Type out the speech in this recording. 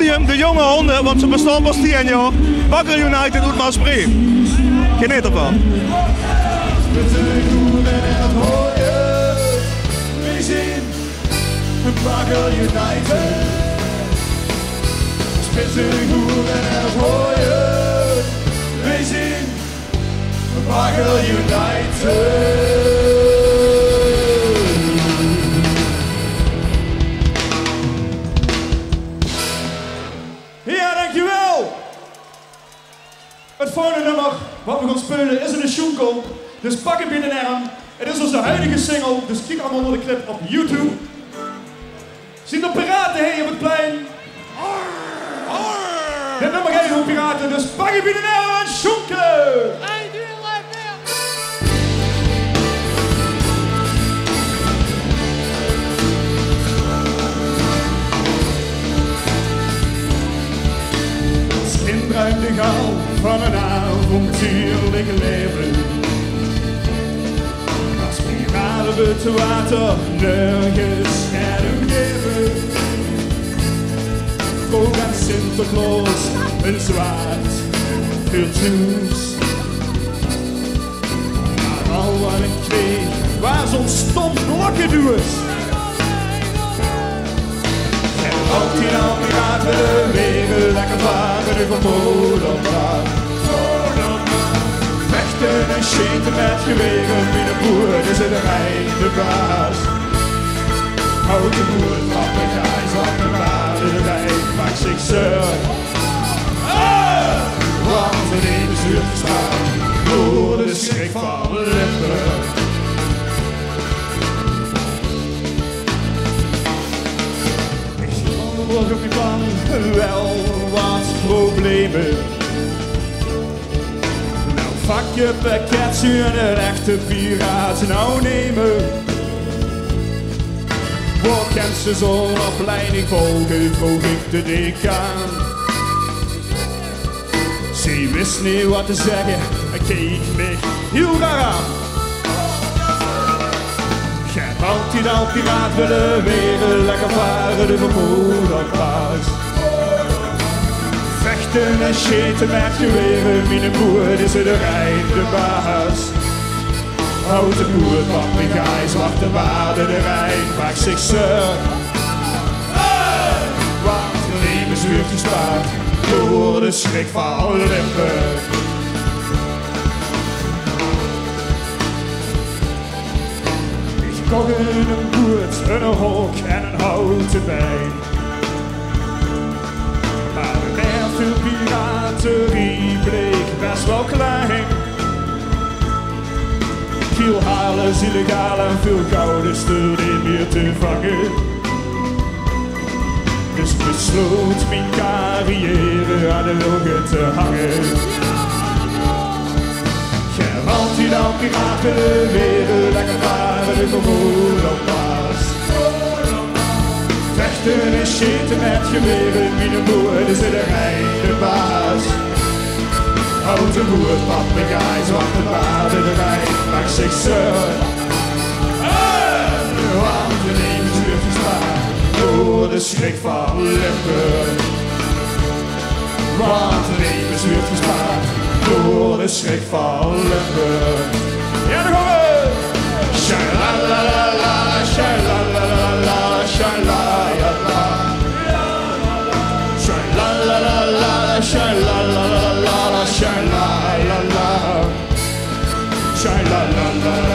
podium de jonge honden, want ze bestaan pas 10 jaar. Bakker United doet maar spreken. Geniet ervan. Bakker United. Spitsenhoeren en het gooien. We zien Bakker United. Ja, dankjewel. Het volgende nummer wat we gaan spelen is een schoenkel. Dus pak het binnenarm. Het is onze huidige single, dus kijk allemaal naar de clip op YouTube. Zien de piraten heen op het plein? Dit nummer gaat over piraten, dus pak je binnenarm en schoenkelen! Als kind ruimde gauw van een avontuurlijk leven. Als piraten buiten water nergens scherm geven. Vroeg aan Sinterklaas een zwaard voor toes. Maar al wat ik kreeg was zo'n stom blokkendoers. En altijd al piraten weer lekker varen van moederdag. Vechten en schieten met geweren, wie de boer is in de rijn de baas. Houd de boer, papegaai, zwart de waterrij, maakt zich zeur. Want het ene zuur gestaan, door de schrik van Limburg. Ik op die plan wel wat problemen. Nou, vakje pakket zullen een echte piraat nou nemen. Waar kent ze zo'n opleiding volgen, vroeg ik de decaan. Ze wist niet wat te zeggen en keek me heel raar aan. Gij altijd al piraat willen weer lekker varen, de vermoeden paas. Vechten en scheten met geweren, mijn boer is er de rijn de baas. Houten boer, papegaai, zwarte waarde, de Rijn maakt zich zeur. Want het leven zuurt gespaard door de schrik van Limburg. Ik kocht een boert, een hok en een houten bij. Maar er veel piraterie bleek best wel klein. Veel halen is illegaal en veel goud is er niet meer te vangen. Dus besloot mijn carrière aan de wilgen te hangen. Gij altijd al piraten weer lekker varen, de vermoeden op paas. Vechten en schieten met geweren, mijn boer is in de Rijn de baas. Houten boer, papegaai, zwarte paarden, de Rijn maakt zich zeur. Want de leven zuurt gespaard door de schrik van Limburg. Want de leven zuurt gespaard door de schrik van Limburg. Ja, daar gaan we! Shalalala, shalalala, shalalala. Shalalala, shalalala, shalalala. Shalalala.